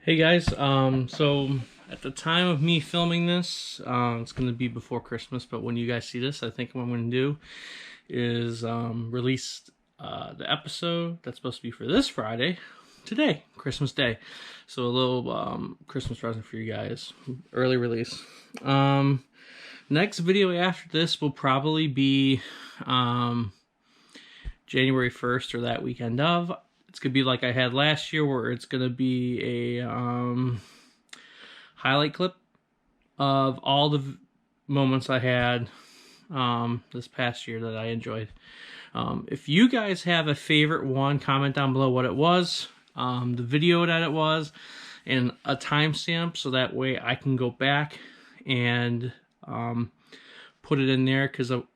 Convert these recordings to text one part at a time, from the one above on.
Hey guys, so at the time of me filming this, it's going to be before Christmas, but when you guys see this, I think what I'm going to do is release the episode that's supposed to be for this Friday, today, Christmas Day. So a little Christmas present for you guys, early release. Next video after this will probably be January 1st or that weekend of. It's going to be like I had last year, where it's going to be a highlight clip of all the moments I had this past year that I enjoyed. If you guys have a favorite one, comment down below what it was, the video that it was, and a timestamp, so that way I can go back and put it in there, because I'm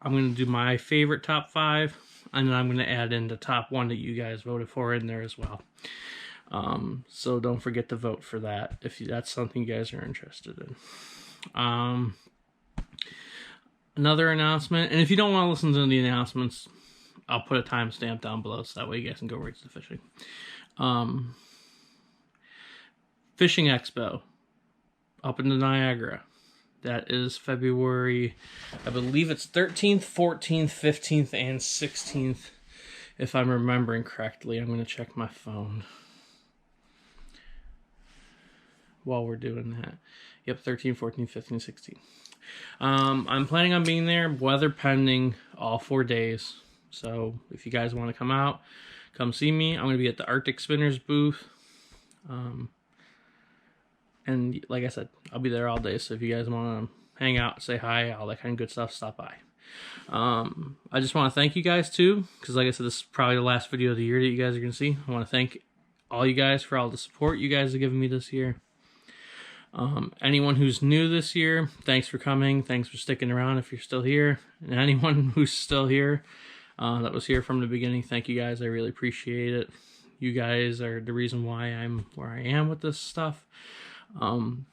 going to do my favorite top 5. And then I'm going to add in the top 1 that you guys voted for in there as well. So don't forget to vote for that if that's something you guys are interested in. Another announcement, and if you don't want to listen to the announcements, I'll put a timestamp down below so that way you guys can go right to the fishing. Fishing Expo up in the Niagara. That is February, I believe it's 13th, 14th, 15th, and 16th, if I'm remembering correctly. I'm going to check my phone while we're doing that. Yep, 13, 14, 15, 16. I'm planning on being there, weather pending, all 4 days. So if you guys want to come out, come see me. I'm going to be at the Arctic Spinners booth. And like I said, I'll be there all day, so if you guys want to hang out, say hi, all that kind of good stuff, stop by. I just want to thank you guys too, because like I said, this is probably the last video of the year that you guys are going to see. I want to thank all you guys for all the support you guys have given me this year. Anyone who's new this year, thanks for coming. Thanks for sticking around if you're still here. And anyone who's still here, that was here from the beginning, thank you guys. I really appreciate it. You guys are the reason why I'm where I am with this stuff.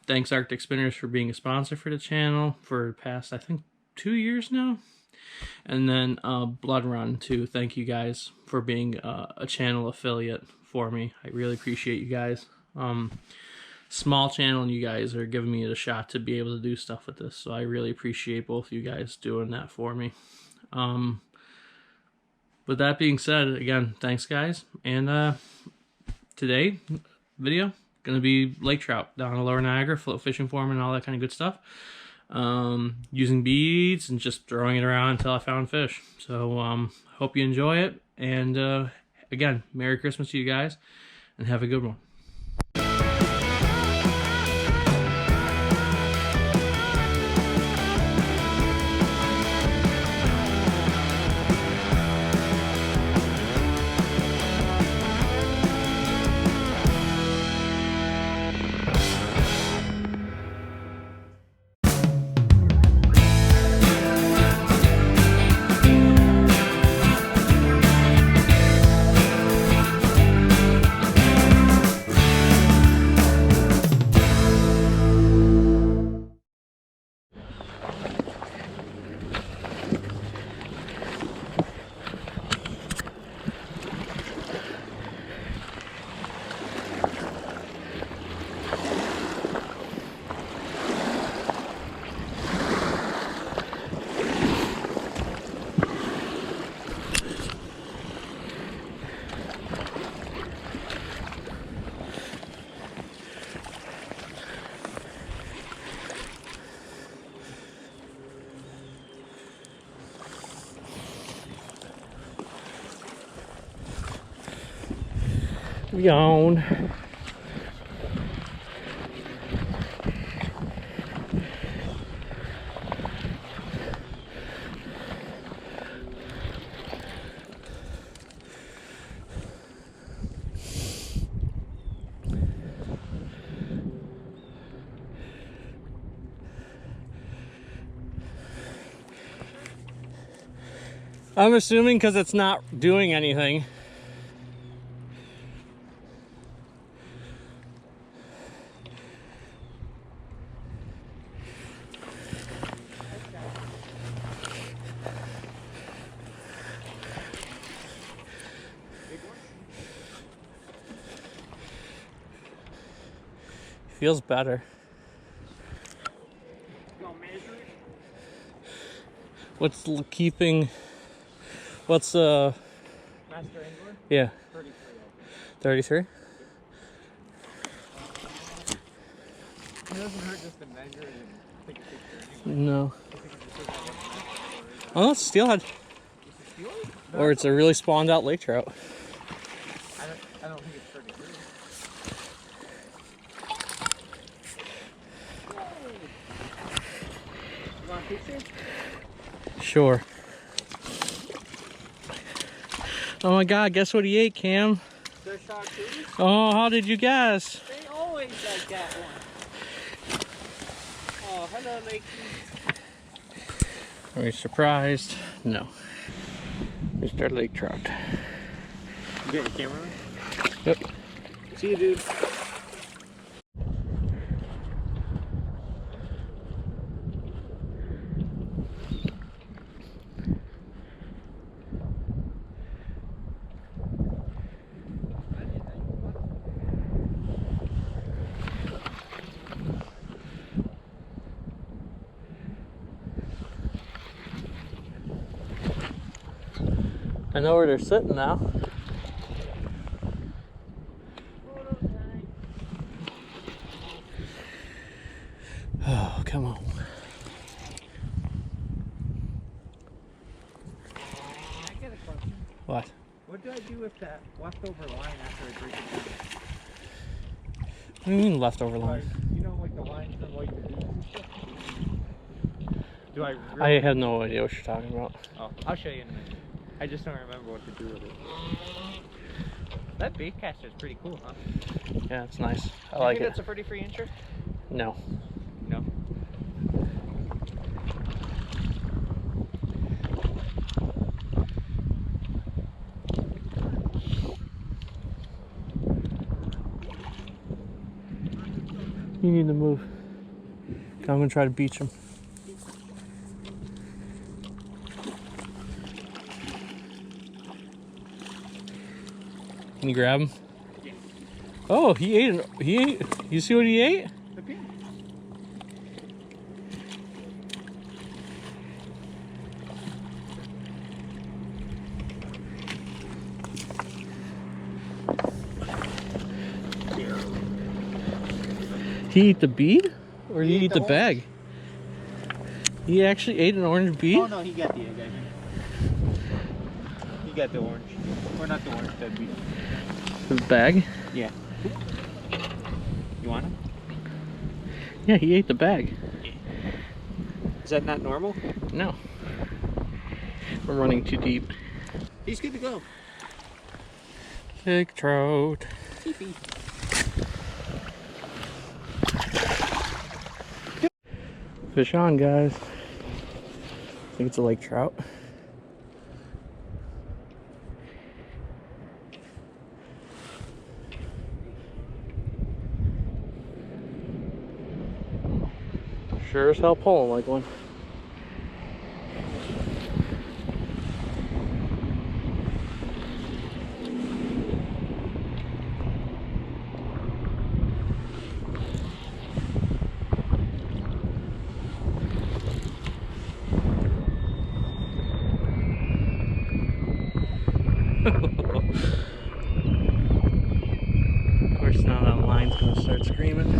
Thanks Arctic Spinners for being a sponsor for the channel for the past, I think, 2 years now. And then BloodRun too. Thank you guys for being a channel affiliate for me. I really appreciate you guys. Small channel, and you guys are giving me the shot to be able to do stuff with this, so I really appreciate both of you guys doing that for me. With that being said, again, thanks guys. And today video gonna be lake trout down in lower Niagara, float fishing for them and all that kind of good stuff. Using beads and just throwing it around until I found fish. So hope you enjoy it, and again, Merry Christmas to you guys, and have a good one. Yawn. I'm assuming because it's not doing anything. Feels better. What's keeping? What's Master Angler? Yeah. 33. 33. It doesn't hurt just to measure and take a picture anyway. No. Oh, it's steelhead. Or it's a really spawned out lake trout. I don't think it's 33. You want a picture? Sure. Oh my God, guess what he ate, Cam? They're chartreuse? Oh, how did you guess? They always like that one. Oh, hello, Lakey. Are we surprised? No. Mr. Lake Trout. You got your camera? Yep. See you, dude. I know where they're sitting now. Oh, come on. I get a question. What? What do I do with that leftover line after I break it down? What do you mean leftover line? You know, like the lines from like the beads and stuff? Do I really... I have no idea what you're talking about. Oh, I'll show you in a minute. I just don't remember what to do with it. That bait caster is pretty cool, huh? Yeah, it's nice. I You like think it. that's a pretty free incher? No. No. You need to move. I'm gonna try to beach him. Can you grab him? Yeah. Oh, he ate it. He ate. You see what he ate? The pin. He ate the bead? Or He he ate ate the the bag? He actually ate an orange bead? Oh no, he got the egg, I think. He got the orange. Or not the orange, the bead. The bag? Yeah. You want him? Yeah, he ate the bag. Is that not normal? No. We're running too deep. He's good to go. Big trout. Teepee. Fish on, guys. I think it's a lake trout. Sure as hell pulling like one. Of course, now that line's gonna start screaming.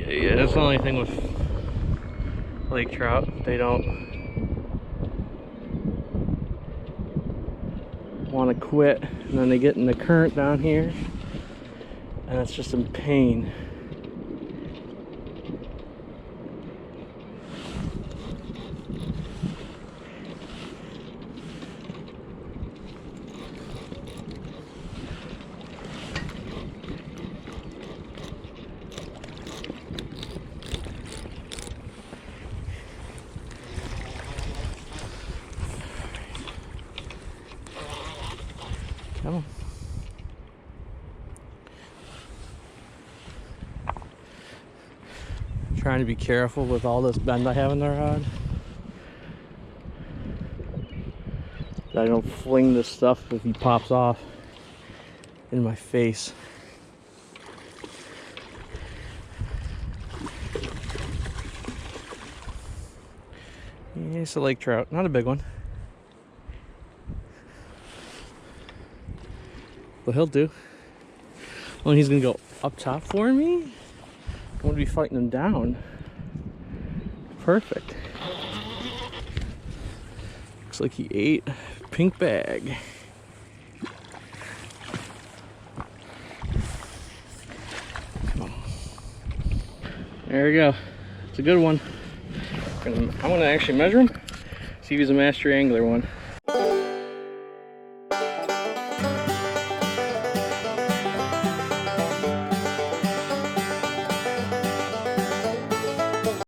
Yeah, that's the only thing with lake trout. They don't want to quit, and then they get in the current down here, and it's just a pain. Come on. Trying to be careful with all this bend I have in the rod. that I don't fling this stuff if he pops off in my face. Yeah, it's a lake trout, not a big one, but he'll do. Well, he's gonna go up top for me. I'm gonna be fighting him down. Perfect. Looks like he ate pink bag. Come on. There we go. It's a good one. I'm gonna actually measure him, see if he's a master angler one.